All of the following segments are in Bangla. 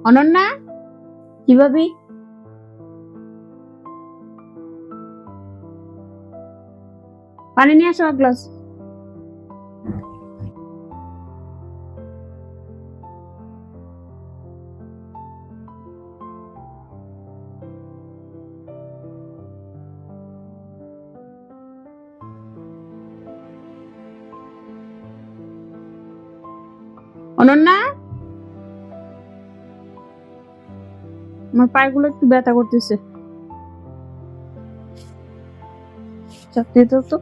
অনন্যা, কি ভাবি? পানি নিয়ে আসো এক গ্লাস। অনন্যা, আমার পায়েগুলো একটু ব্যথা করতেছে। চাকরি তো তো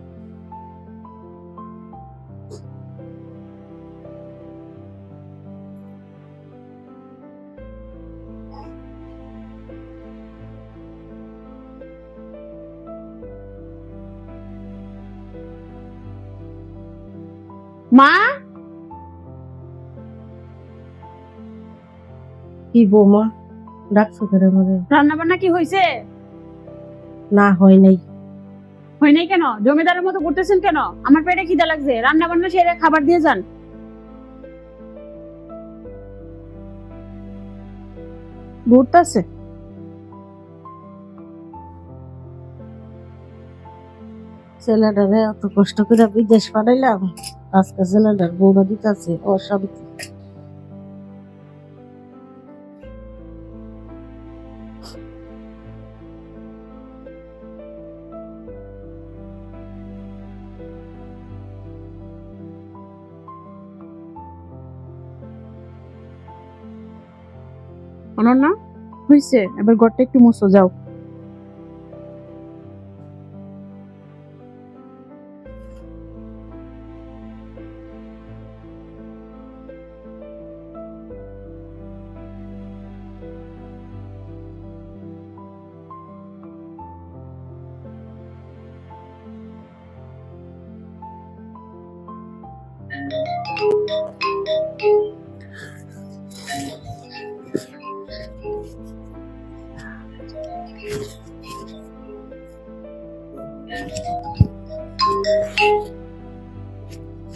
মা। কি বৌমা, ডাকছো কেন আমারে? রান্না বান্না কি হয়েছে? না, হয় নাই। হয় নাই কেন? জমিদারের মতো করতেছেন কেন? আমার পেটে খিদা লাগছে, রান্না বান্না সেরে খাবার দিয়ে যান। ঘুরতেছে। ছেলেটারে অত কষ্ট করে বিদেশ পাঠাইলাম, আজকে ছেলেটার বৌমা দিতেছে অসাবিত্রী। অনন্যা, হয়েছে, এবার ঘরটা একটু মুছো যাও।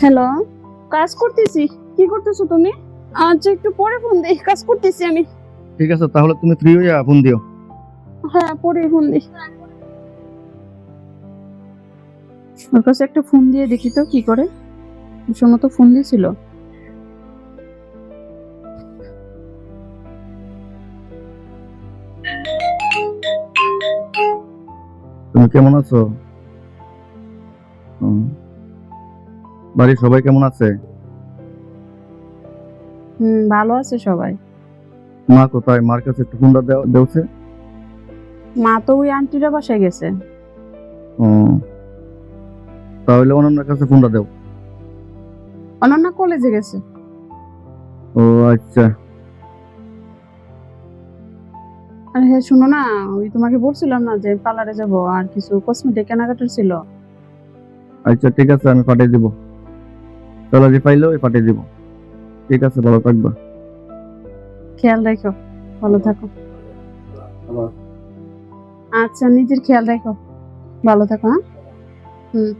হ্যালো, কাজ করতেছি। কি করতেছো তুমি? আচ্ছা, একটু পরে ফোন দিই, কাজ করতেছি আমি। ঠিক আছে, তাহলে তুমি ফ্রি হইয়া ফোন দিও। হ্যাঁ, পরে ফোন দিই। ওর কাছে একটা ফোন দিয়ে দেখি তো কি করে। শোনো তো, ফোন দিয়েছিল। তুমি কেমন আছো? বাড়ির সবাই কেমন আছে? ভালো আছে সবাই। মা কোথায়? মার কাছে একটু ফোনটা দেওছে। মা তো ওই আন্টিরা বাসায় গেছে। তাহলে অনন্যার কাছে ফোনটা দেও। অনন্যা কলেজে গেছে। ও আচ্ছা। আর হ্যাঁ, শুনো না, ওই তোমাকে বলছিলাম না যে পার্লারে যাব, আর কিছু কসমেটিক কেনাকাটার ছিল। আচ্ছা ঠিক আছে, আমি পাঠিয়ে দিব। স্যালারি পাইলেও পাঠিয়ে দিব। ঠিক আছে, ভালো থাকবা। খেয়াল রাখো, ভালো থাকো। আচ্ছা, নিজের খেয়াল রাখো, ভালো থাকো। হ্যাঁ। হুম।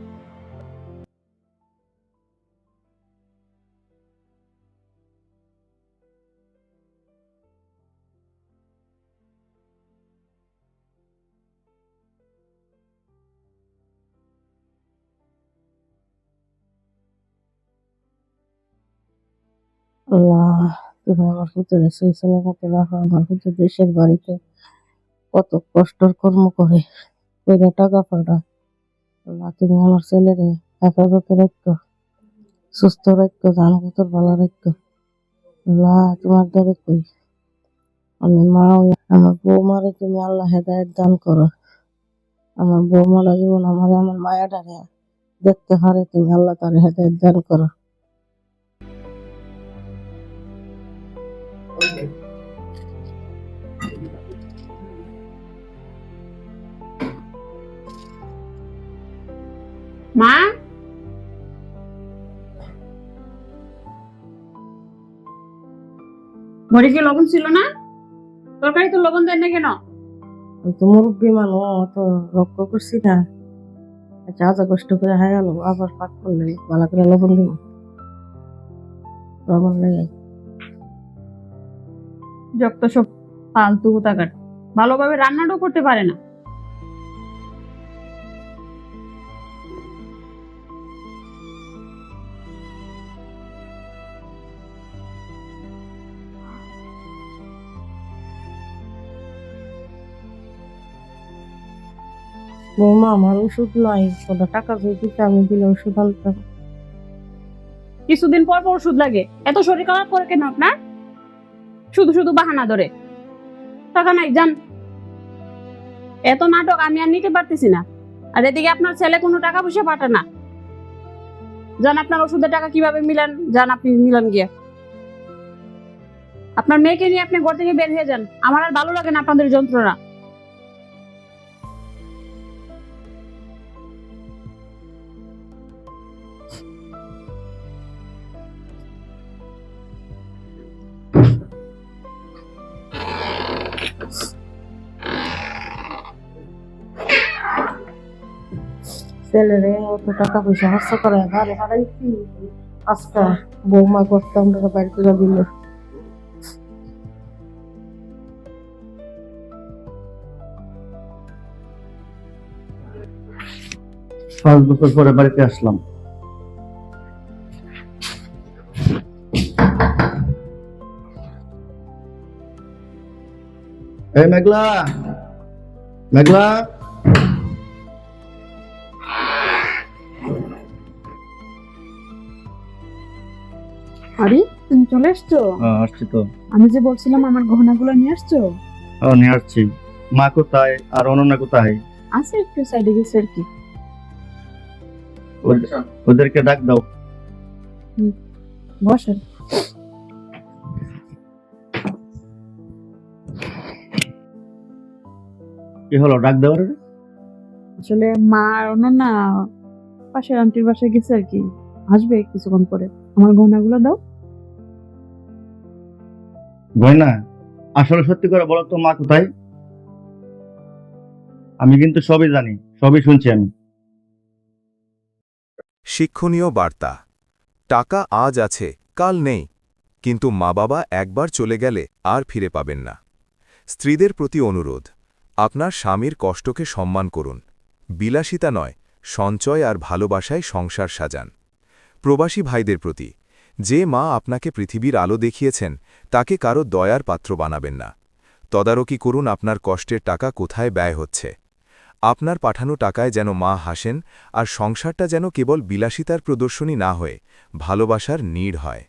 আল্লাহ, তুমি আমার পুত্রের সেই সালামতে রাখো। আমার পুত্র দেশের বাড়িতে কত কষ্টর কর্ম করে কইরা টাকা পাঠায়। আল্লাহ, তুমি আমার ছেলেরে হেফাজতে রাখো, সুস্থ রাখো, ধান পুত্র ভালো রাখো। আল্লাহ, তোমার দ্বারে কই আমি মা হইয়া আমার বৌমারে তুমি আল্লাহ হেদায়েত দান করো। আমার বৌমারা জীবন আমারে আমার মায়াটারে দেখতে পারে, তুমি আল্লাহ তার হেদায়েত দান করো। মা, ঘরে কি লবণ ছিল না? তরকারি তো লবণ দেন না কেন? আমি তো মুরব্বী মানুষ, অত রক্ষা করছি না। আচ্ছা, আজা কষ্ট করে হাই আলো আবার পাক করলে ভালো করে লবণ দিব, লবণ লেগে। যত সব ফালতু কোথাকার, ভালোভাবে রান্নাটাও করতে পারে না। বৌমা আমার ওষুধ নাই, ওটা টাকা যদি আমি দিলে ওষুধ আনতাম। কিছুদিন পর পর ওষুধ লাগে, এত শরীর খারাপ করে কেন আপনার? শুধু শুধু বাহানা ধরে। টাকা নাই, যান। এত নাটক আমি আর নিতে পারতেছি না। আর এদিকে আপনার ছেলে কোনো টাকা পয়সা পাঠায় না। যান, আপনার ওষুধের টাকা কিভাবে মিলান, যান আপনি মিলান গিয়ে। আপনার মেয়েকে নিয়ে আপনি ঘর থেকে বের হয়ে যান, আমার আর ভালো লাগে না আপনাদের যন্ত্রণা। ছেলেরে অত টাকা পয়সা খরচ করে ঘরে হারাইছি, আজকা বৌমা করতাম বাড়ি করে দিল। 5 বছর পরে বাড়িতে আসলাম। এই মেঘলা, মেঘলা, আরে তুমি চলে আসছো? আসছি তো। আমি যে বলছিলাম আমার গহনাগুলো নিয়ে আসছো? নিয়ে আসছি। মা কোথায় আর অনন্যা কোথায়? আছে একটু সাইডে গেছে আর কি। ওদেরকে ডাক দাও। বসেন। কি হলো, ডাক দেওয়ার? আসলে মা আর অনন্যা পাশের আন্টির বাসায় গেছে আর কি, আসবে কিছুক্ষণ পরে। আমার গহনাগুলো দাও। গয়না? আসলে সত্যি করে বলো তো, মা কোথায়? আমি কিন্তু সবই জানি, সবই শুনছি আমি। শিক্ষণীয় বার্তা। টাকা আজ আছে, কাল নেই, কিন্তু মা বাবা একবার চলে গেলে আর ফিরে পাবেন না। স্ত্রীদের প্রতি অনুরোধ, আপনার স্বামীর কষ্টকে সম্মান করুন। বিলাসিতা নয়, সঞ্চয় আর ভালোবাসায় সংসার সাজান। প্রবাসী ভাইদের প্রতি, যে মা আপনাকে পৃথিবীর আলো দেখিয়েছেন তাকে কারো দয়ার পাত্র বানাবেন না। তদারকি করুন আপনার কষ্টের টাকা কোথায় ব্যয় হচ্ছে। আপনার পাঠানো টাকায় যেন মা হাসেন, আর সংসারটা যেন কেবল বিলাসিতার প্রদর্শনী না হয়ে ভালোবাসার নীড় হয়।